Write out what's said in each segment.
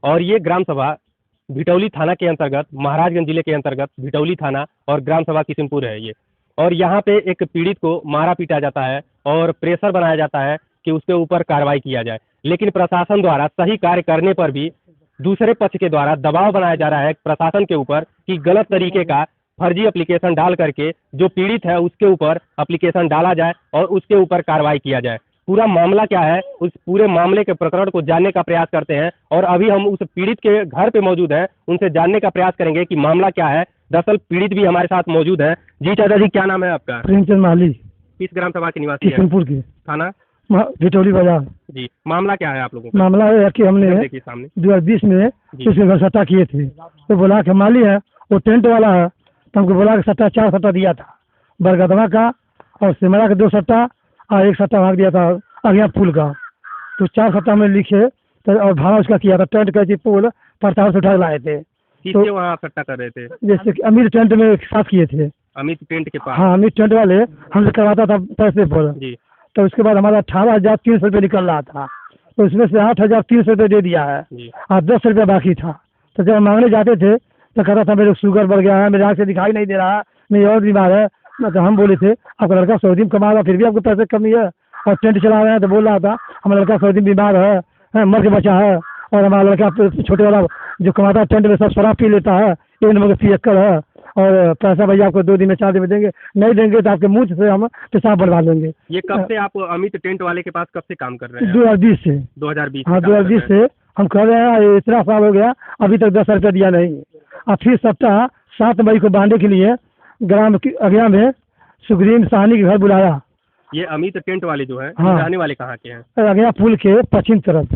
और ये ग्राम सभा भिटौली थाना के अंतर्गत, महाराजगंज जिले के अंतर्गत भिटौली थाना और ग्राम सभा किशनपुर है ये। और यहाँ पे एक पीड़ित को मारा पीटा जाता है और प्रेशर बनाया जाता है कि उसके ऊपर कार्रवाई किया जाए, लेकिन प्रशासन द्वारा सही कार्य करने पर भी दूसरे पक्ष के द्वारा दबाव बनाया जा रहा है प्रशासन के ऊपर कि गलत तरीके का फर्जी एप्लीकेशन डाल करके जो पीड़ित है उसके ऊपर एप्लीकेशन डाला जाए और उसके ऊपर कार्रवाई किया जाए। पूरा मामला क्या है, उस पूरे मामले के प्रकरण को जानने का प्रयास करते हैं और अभी हम उस पीड़ित के घर पे मौजूद हैं, उनसे जानने का प्रयास करेंगे कि मामला क्या है। दरअसल पीड़ित भी हमारे साथ मौजूद है। जी चाचा जी, क्या नाम है आपका? प्रेमचंद माली। किस ग्राम सभा के निवासी हैं? किशनपुर के। थाना भिटौली बाजार। जी, मामला क्या है आप लोगों का? मामला है कि हमने 2020 में उसके घर सट्टा किए थे, तो बोला कि माली है वो टेंट वाला है, तो हमको बोला कि सट्टा 4 सट्टा दिया था, बरगदवा का और सिमरा का 2 सट्टा और 1 सट्टा भाग दिया था अगला पुल का। तो 4 सट्टा में लिखे तो और भाड़ा उसका किया था। टेंट कैसी पुल प्रताप से उठा लाए थे। तो वहाँ सट्टा कर रहे थे? जैसे कि अमित टेंट में साथ किए थे। अमित टेंट के पास? हाँ, अमित टेंट वाले हमसे करवाता था पैसे पर जी। तो उसके बाद हमारा 18,300 रुपये निकल रहा था, तो उसमें से 8,300 रुपये दे दिया है और 10 रुपये बाकी था। तो जब मांगने जाते थे तो कहता था मेरे शुगर बढ़ गया है, मेरे आँख से दिखाई नहीं दे रहा है, मेरी और बीमार है। तो हम बोले थे आपका लड़का सऊदी में कमा रहा, फिर भी आपको पैसे कमी है और टेंट चला रहे हैं। तो बोल रहा था हमारा लड़का सऊदी में बीमार है, मर के बचा है, और हमारा लड़का छोटे वाला जो कमाता है टेंट में सब शराब पी लेता है, 1 नंबर का पियक्कर है, और पैसा भैया आपको 2 दिन में 4 दिन में देंगे, नहीं देंगे तो आपके मुँह से हम पेशाब बनवा लेंगे। ये कब से आप अमित टेंट वाले के पास कब से काम कर रहे हैं? 2020 से। 2020? हाँ, 2020 से हम कर रहे हैं। इतना साल हो गया, अभी तक 10 रुपया दिया नहीं। और फिर सप्ताह 7 मई को बांधने के लिए ग्राम अगया में सुग्रीव साहनी के घर बुलाया। ये अमित टेंट वाले जो है रहने वाले कहाँ के हैं? अगया पुल के पश्चिम तरफ।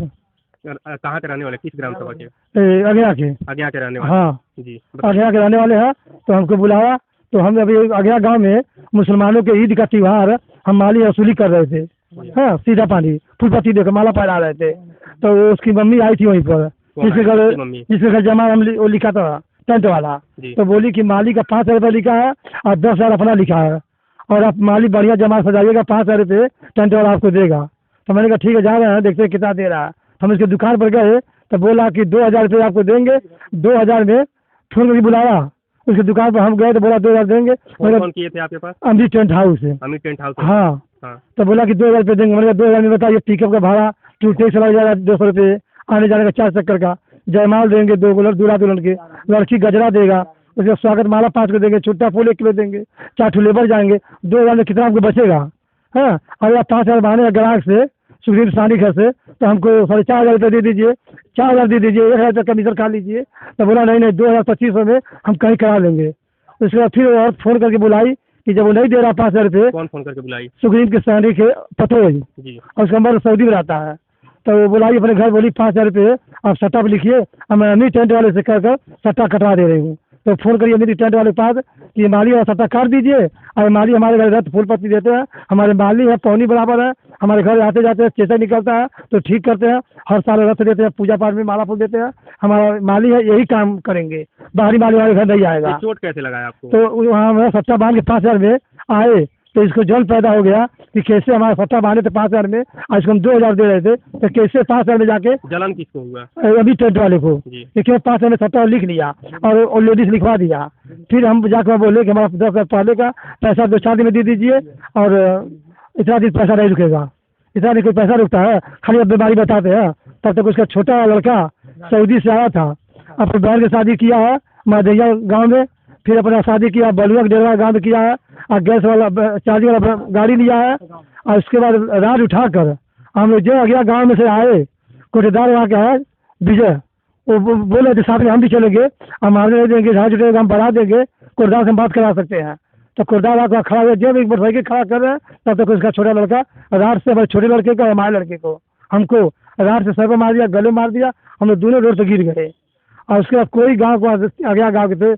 कहाँ के रहने वाले? किस ग्राम सभा के? अगया के। अगया के रहने वाले? हाँ जी, अगया के रहने वाले हैं। तो हमको बुलाया, तो हम अभी अगया गांव में मुसलमानों के ईद का त्यौहार हम माली वसूली कर रहे थे। हाँ, सीधा पानी फूलपत्ती देकर माला पहरा रहे थे। तो उसकी मम्मी आई थी वहीं पर, जिसके घर जमा हम वो लिखा था टेंट वाला। तो बोली कि माली का 5,000 रुपये लिखा है और 10,000 अपना लिखा है, और आप माली बढ़िया जमा सजाइएगा, 5,000 रुपये टेंट वाला आपको देगा। तो मैंने कहा ठीक है, जा रहे हैं, देखते हैं कितना दे रहा है। हम इसके दुकान पर गए तो बोला कि 2,000 रुपये आपको देंगे। 2,000 में फोन करके बुलाया उसकी दुकान पर। हम गए तो बोला 2,000 देंगे। कौन किए थे आपके पास? अमित टेंट हाउस है। Amit tent house? हाँ। तो बोला कि 2,000 रुपये देंगे। मैंने कहा 2,000 में बताइए पिकअप का भाड़ा टू टैक्स लग जाएगा 200 रुपये, आने जाने का 4 चक्कर का, जयमाल देंगे 2 गोलर दूल्हा दुल्हन के, लड़की गजरा देगा, उसका स्वागत माला 5 को देंगे, छुट्टा फूल 1 किलो देंगे, 4 ठो लेबर जाएंगे। 2,000 में कितना आपको बचेगा? हाँ, अगर 5,000 बहाने ग्राहक से सुग्रीव सानी घर से, तो हमको 4,500 रुपये दे दीजिए, 4,000 दे दीजिए, 1,000 रुपये कमीशन खा लीजिए। तो बोला नहीं 2,2500 में हम कहीं करा लेंगे। उसके बाद फिर और फोन करके बुलाई कि जब वो नहीं दे रहा 5,000 रुपये। कौन फोन करके बुलाई? सुग्रीव के सानी के पतोही जी, और उसका नंबर सऊदी में रहता है। तो वो बुलाई अपने घर, बोली 5,000 रुपये आप सट्टा पर लिखिए, मैं अमित टेंट वाले से कर सट्टा कटवा दे रही हूँ। तो फोन करिए अमित टेंट वाले के पास कि माली वाला सट्टा काट दीजिए, और माली हमारे घर रहते फूल पत्ती देते हैं, हमारे माली है पौनी बराबर है, हमारे घर आते जाते हैं, चेचा निकलता है तो ठीक करते हैं, हर साल रथ देते हैं, पूजा पाठ में माला फूल देते हैं, हमारा माली है, यही काम करेंगे, बाहरी माली हमारे घर नहीं आएगा। चोट कैसे लगाया आपको? तो वहाँ सट्टा बांध के 5,000 में आए, तो इसको जल पैदा हो गया कि कैसे हमारा सट्टा बांधे थे 5,000 में, आज को हम 2,000 दे रहे थे, तो कैसे 5,000 में जाके जलन किसको हुआ? अभी टेंट वाले को, क्योंकि 5,000 में सट्टा लिख लिया और लेडीज लिखवा दिया। फिर हम जाकर बोले कि हमारा 10,000 पहले का पैसा 2-4 दिन में दे दीजिए, और इतना दिन पैसा नहीं रुकेगा। इतना नहीं कोई पैसा रुकता है, खाली अब बीमारी बताते हैं। तब तक उसका छोटा लड़का सऊदी से आया था, अपने बहन की शादी किया है मादैया गाँव में, फिर अपना शादी किया बलुआ डेरा गाँव में किया है, और गैस वाला चार्जिंग वाला गाड़ी लिया है। और उसके बाद रात उठाकर हम जो अगला गाँव में से आए, कोटेदार वहाँ का है विजय, वो बोले थे साथ में हम भी चलेंगे, हम आगे नहीं देंगे, 2.5 रुपये हम बढ़ा देंगे, कोटेदार से हम बात करा सकते हैं। तो कोटेदार वहाँ खड़ा हुआ, जब एक मोटरसाइकिल खड़ा कर रहे हैं, तब तक उसका छोटा लड़का रात से हमारे छोटे लड़के को, हमारे लड़के को, हमको रात से सर पर मार दिया, गले मार दिया, हम लोग दोनों रोड से गिर गए। और उसके बाद कोई गाँव को अगला गाँव के थे,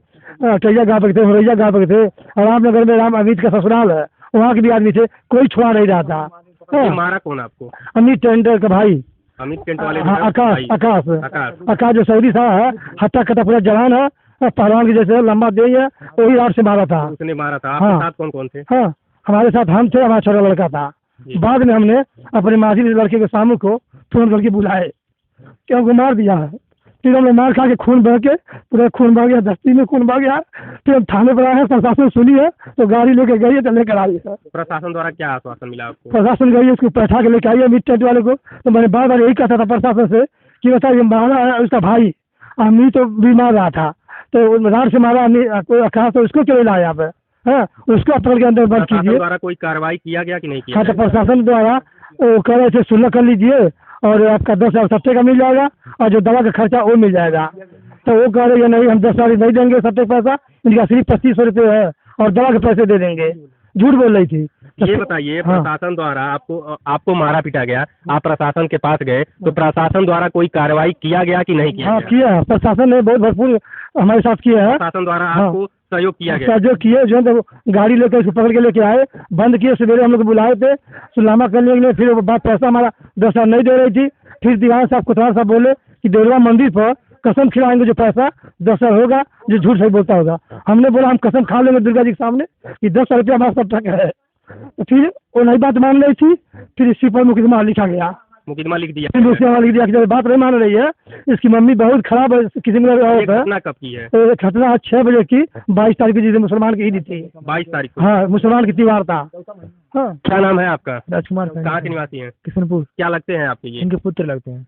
टैया गाँव के थे, हुरैया गाँव के थे, रामनगर में राम अमित का ससुराल है, वहाँ के भी आदमी थे, कोई छुड़ा नहीं रहा था। मारा कौन आपको? अमित टेंट का भाई, अमित टेंट वाले? हाँ, आकाश जो सऊदी था, हट्टा कट्टा पूरा जवान है, पहलवान की जैसे लंबा दे है, वही रात से मारा था। उसने मारा था? आपके साथ कौन कौन थे? हाँ, हमारे साथ हम थे, हमारा छोटा लड़का था। बाद में हमने अपने मासी लड़के के सामू को फोन करके बुलाए कि हमको मार दिया है, फिर हम लोग मार खा के खून बह के पूरा खून बह गया, दस्ती में खून बह गया। फिर हम थाने पर आए हैं, प्रशासन सुनी है तो गाड़ी लेके गई है तो लेकर आई है। प्रशासन द्वारा क्या आश्वासन मिला आपको? प्रशासन गई है, उसको बैठा के लेके आई है मीट टेंट वाले को। तो मैंने बार बार यही कहता था प्रशासन से कि बताइए मारा है उसका भाई, अम्मी तो बीमार रहा था तो रात से मारा, कहा तो उसको क्यों लाया यहाँ पे, है उसको पकड़ के अंदर बंद प्रशासन कीजिए। द्वारा कोई कार्रवाई किया गया कि नहीं किया हाँ तो गया? प्रशासन द्वारा वो कह रहे थे सुलह कर लीजिए और आपका 10,000 सट्टे का मिल जाएगा और जो दवा का खर्चा वो मिल जाएगा। तो वो कह रहे हैं नहीं हम 10,000 नहीं देंगे सट्टे का पैसा, इनका सिर्फ 2500 रुपये है और दवा के पैसे दे देंगे। झूठ बोल रही थी। ये बताइए, हाँ। प्रशासन द्वारा आपको मारा पीटा गया, आप प्रशासन के पास गए तो प्रशासन द्वारा कोई कार्रवाई किया गया कि नहीं किया हाँ गया? किया है, प्रशासन ने बहुत भरपूर हमारे साथ किया है। प्रशासन द्वारा हाँ। आपको सहयोग किया गया? सहयोग किए, जो है तो गाड़ी लेकर उसको पकड़ के लेके आए, बंद किए। सवेरे हम लोग बुलाए थे सुलामा करने के लिए, फिर वो बात पैसा हमारा 10,000 नहीं दे रही थी। फिर दीवान साहब कोतवाल साहब बोले कि देवरा मंदिर पर कसम खिलाएंगे जो पैसा 10,000 होगा जो झूठ सही बोलता होगा। हमने बोला हम कसम खा लेंगे दुर्गा जी के सामने कि 10,000 रुपया हमारा सब तक है। तो फिर वो नई बात मान रही थी, फिर इसी पर मुकदमा लिखा गया। मुकदमा लिख दिया? फिर मुकदमा लिख दिया कि जब बात नहीं मान रही है, इसकी मम्मी बहुत खराब है किस्म का ये औरत है। घटना कब की है? तो ये घटना आज 6 बजे की 22 तारीख की, जिस दिन मुसलमान की ईद थी। 22 तारीख को? हाँ मुसलमान की त्योहार था। हाँ क्या नाम है आपका? राजकुमार कहाँ के निवासी हैं? किशनपुर। क्या लगते हैं आपके ये? इनके पुत्र लगते हैं।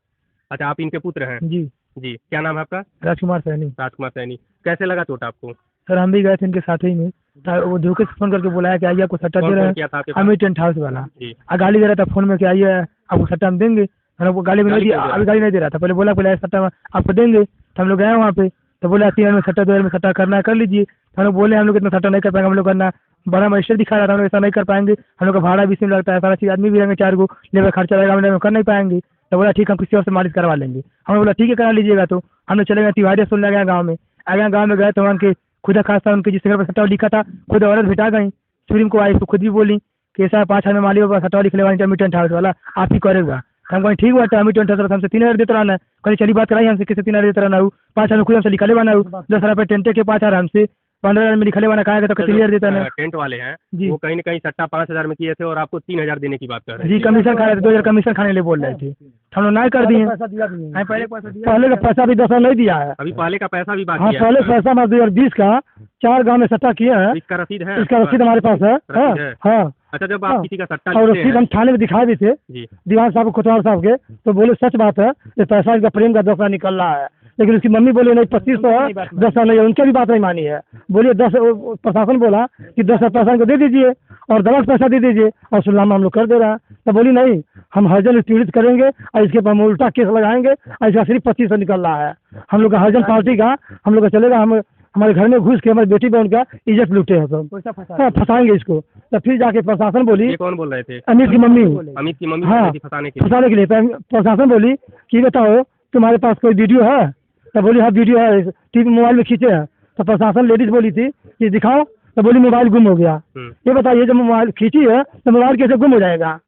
अच्छा, आप इनके पुत्र हैं? जी जी, क्या नाम है आपका? राजकुमार सैनी। राजकुमार सैनी। कैसे लगा चोट आपको? सर हम भी गए थे इनके साथ ही में, वो धोखे से फोन करके बुलाया कि आइए आपको सट्टा दे कौन रहे फोन किया था आपके हैं, पास? अमित टेंट हाउस वाला। जी। गाली दे रहा था फोन में कि आइए आपको सट्टा हम देंगे। हम लोग को गाली में नहीं गाली दिया, क्यों दे रहा अभी गाली नहीं दे रहा था, पहले बोला पहले सट्टा आपको देंगे। तो हम लोग गए वहाँ पे तो बोला 3 में सट्टा 2 में सट्टा करना है कर लीजिए। तो हम लोग बोले हम लोग इतना सट्टा नहीं कर पाएंगे, हम लोग करना बड़ा मजिस्ट्रेट दिखा रहा था, हम लोग ऐसा नहीं कर पाएंगे, हम लोग का भाड़ा भी इसमें लगता है, सारा चीज़ आदमी भी रहेंगे 4 को, लेबर खर्चा रहेगा, हम लोग कर नहीं पाएंगे। तो बोला ठीक हम किसी और से मालिश करवा लेंगे। हमने बोला ठीक है करा लीजिएगा। तो हम लोग चले गए तिवारी सुनने गए गाँव में। आगे गाँव में गए तो उनके खुदा खासा उनके जिस घर पर सट्टा लिखा था खुद औरत भेटा गई, सुप्रीम को आई तो खुद भी बोली कि ऐसा 5 हजार में मालिक होगा सट्टा लिखने वाले अमिट हाउस वाला आप ही करेगा। हम कहीं ठीक हुआ अमिट हाउस हमसे 3,000 देते रहना है, कहीं चली बात कराई हमसे किसी 3,000 देते रहना हूँ, 5 हजार खुद हमसे लिखले बना 10,000 रुपये टेंटे के 5 हजार हमसे 15,000 में लिखले बना कहा तो 3,000 देता है। टेंट वाले हैं जी। वो कहीं न कहीं सट्टा 5,000 में किए थे और आपको 3,000 देने की बात कर रहे जी कमीशन खा रहे थे, 2,000 कमीशन खाने के लिए बोल रहे थे। हम लोग ना कर दिए, पहले का पैसा भी 10,000 नहीं दिया है। अभी पहले का पैसा भी हाँ बाकी है? पहले पैसा हमारा 2020 का 4 गाँव में सट्टा किए हैं, इसका रसीद है? इसका रसीद हमारे पास है। रसीद है? हाँ अच्छा, जब आप हाँ। किसी का सट्टा और लेते रसीद हैं हम थाने में दिखाए भी थे जी, दीवान साहब कोतवाल साहब के, तो बोले सच बात है ये पैसा इनका प्रेम का 10,000 निकल रहा है। लेकिन उसकी मम्मी बोली नहीं 2500 है, 10,000 नहीं है, उनकी भी बात नहीं मानी है। बोलिए 10 प्रशासन बोला कि 10,000 पैसा इनको दे दीजिए और दवा का पैसा दे दीजिए और सुलामा हम लोग कर दे रहा है। तो बोली नहीं हम हर्जन पीड़ित करेंगे और इसके ऊपर हम उल्टा केस लगाएंगे और इसका सिर्फ 2500 निकल रहा है। हम लोग का हर्जन पार्टी का हम लोग का चलेगा, हम हमारे घर में घुस के हमारी बेटी बहन का इज्जत लूटे हैं सब, हाँ फंसाएंगे इसको। तो फिर जाके प्रशासन बोली, ये कौन बोल रहे थे? अमित की मम्मी, अमित की मम्मी हाँ बोल रही थी फंसाने के लिए? फंसाने के लिए। तो प्रशासन बोली कि बताओ तुम्हारे पास कोई वीडियो है? तो बोली हाँ वीडियो है, टीवी मोबाइल में खींचे हैं। तो प्रशासन लेडीज बोली थी कि दिखाओ, तो बोली मोबाइल गुम हो गया। ये बताइए जब मोबाइल खींची है तो मोबाइल कैसे गुम हो जाएगा?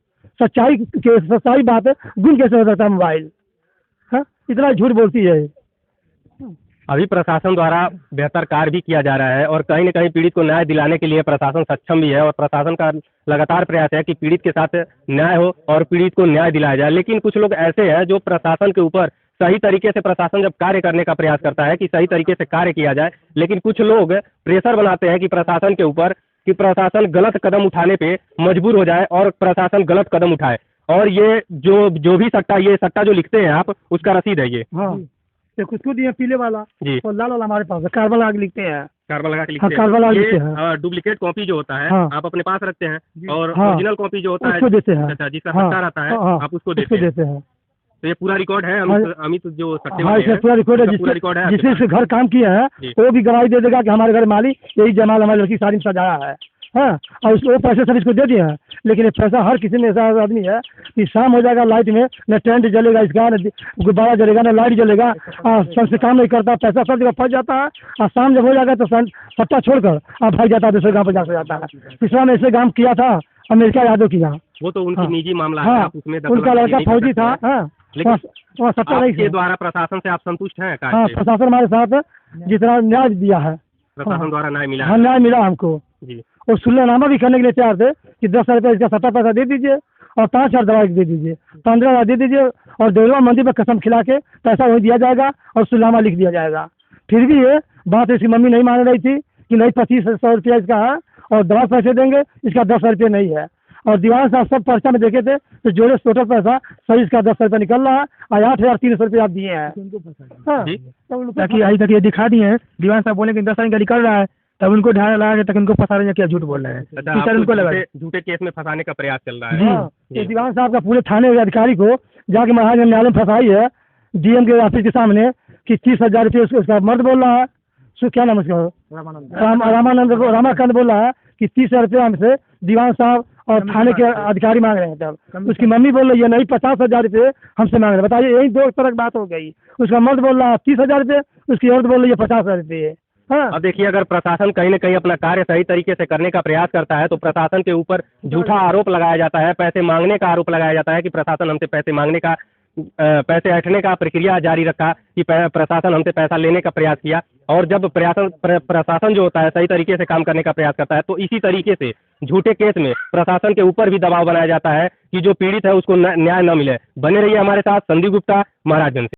सच्चाई बात है, गुम कैसे हो सकता है मोबाइल? हाँ इतना झूठ बोलती है। अभी प्रशासन द्वारा बेहतर कार्य भी किया जा रहा है और कहीं न कहीं पीड़ित को न्याय दिलाने के लिए प्रशासन सक्षम भी है और प्रशासन का लगातार प्रयास है कि पीड़ित के साथ न्याय हो और पीड़ित को न्याय दिलाया जाए। लेकिन कुछ लोग ऐसे हैं जो प्रशासन के ऊपर सही तरीके से प्रशासन जब कार्य करने का प्रयास करता है कि सही तरीके से कार्य किया जाए, लेकिन कुछ लोग प्रेशर बनाते हैं कि प्रशासन के ऊपर कि प्रशासन गलत कदम उठाने पे मजबूर हो जाए और प्रशासन गलत कदम उठाए। और ये जो भी सट्टा जो लिखते हैं आप, उसका रसीद है ये। हाँ उसको दिए पीले वाला जी, और लाल वाला हमारे पास है, कार्बन लगा के लिखते हैं। कार्बन लगा के हाँ, लिखते कार्बन लगा के हैं। लिखते हैं। ये डुप्लीकेट कॉपी जो होता है हाँ। आप अपने पास रखते हैं और हाँ। ओरिजिनल कॉपी जो होता है उसको देते हैं। अच्छा, जिसका हाँ। सट्टा रहता है हाँ। आप उसको देते हैं। हैं। तो ये पूरा रिकॉर्ड है हाँ। अमित जो सट्टे हाँ वाले इसका हैं, पूरा रिकॉर्ड है, उसका पूरा रिकॉर्ड है आपके जिसने पास? इस घर काम किया है जी। वो भी गवाही दे देगा कि हमारे घर मालिक यही जमाल हमारी लड़की शादी में सजाया है। हाँ और वो पैसे सब इसको दे दिए हैं। लेकिन ये पैसा हर किसी में ऐसा आदमी है कि शाम हो जाएगा लाइट में न टेंट जलेगा, इसका न गुब्बारा जलेगा न लाइट जलेगा, सन से काम नहीं करता, पैसा सब जगह फंस जाता है और शाम जब हो जाएगा तो सट्टा छोड़कर अब भाग जाता है, दूसरे गाँव पर जाकर जाता है। पिछला में ऐसे काम किया था अमेरिका यादव की यहाँ, वो तो उनकी हाँ। निजी मामला है, हाँ आप उसमें उनका लड़का फौजी था। हाँ लेकिन वहाँ सट्टा नहीं आपके किया। द्वारा प्रशासन से आप संतुष्ट हैं? कार्य हाँ से? प्रशासन हमारे साथ जितना न्याय दिया है, प्रशासन द्वारा न्याय मिला हाँ है? न्याय मिला हमको। जी, और सुलहनामा भी करने के लिए तैयार थे कि 10,000 रुपये इसका सट्टा पैसा दे दीजिए और 5,000 दवा दे दीजिए, 15,000 दे दीजिए और देवरा मंदिर पर कसम खिला के पैसा वही दिया जाएगा और सुलामा लिख दिया जाएगा। फिर भी ये बात इसकी मम्मी नहीं मान रही थी कि नहीं 2500 रुपया इसका है और दवा पैसे देंगे, इसका 10 रुपये नहीं है। और दीवान साहब सब पर्चा में देखे थे तो जोड़े टोटल पैसा सही इसका 10 रुपये निकल रहा है और 8,300 रुपये आप दिए हैं। हाँ, ताकि अभी तक ये दिखा दिए हैं, दीवान साहब बोले कि 10 का निकल रहा है, तब उनको ढाल लगा के तक उनको फंसा रहे हैं, क्या झूठ बोल रहे हैं। अच्छा, टीचर आपको उनको लगा झूठे केस में फंसाने का प्रयास चल रहा है। हाँ, ये दीवान साहब का पूरे थाने के अधिकारी को जाके महाराज न्यायालय में फंसाई है डीएम के ऑफिस के सामने कि 30,000 रुपये उसका मर्द बोल रहा है, क्या नाम उसका, रामाकांत बोल रहा है कि 30,000 रुपये हमसे दीवान साहब और थाने के अधिकारी मांग रहे हैं। तब उसकी मम्मी बोल रही है नहीं 50,000 रुपये हमसे मांग रहे हैं। बताइए, यही दो तरह की बात हो गई। उसका मर्द बोल रहा है 30,000 रुपये, उसकी औरत बोल रही है 50,000 रुपये। हाँ, अब देखिए, अगर प्रशासन कहीं न कहीं अपना कार्य सही तरीके से करने का प्रयास करता है तो प्रशासन के ऊपर झूठा आरोप लगाया जाता है, पैसे मांगने का आरोप लगाया जाता है कि प्रशासन हमसे पैसे मांगने का, पैसे ऐंठने का प्रक्रिया जारी रखा, कि प्रशासन हमसे पैसा लेने का प्रयास किया। और जब प्रशासन जो होता है सही तरीके से काम करने का प्रयास करता है तो इसी तरीके से झूठे केस में प्रशासन के ऊपर भी दबाव बनाया जाता है कि जो पीड़ित है उसको न्याय न मिले। बने रहिए हमारे साथ, संदीप गुप्ता, महाराजगंज से।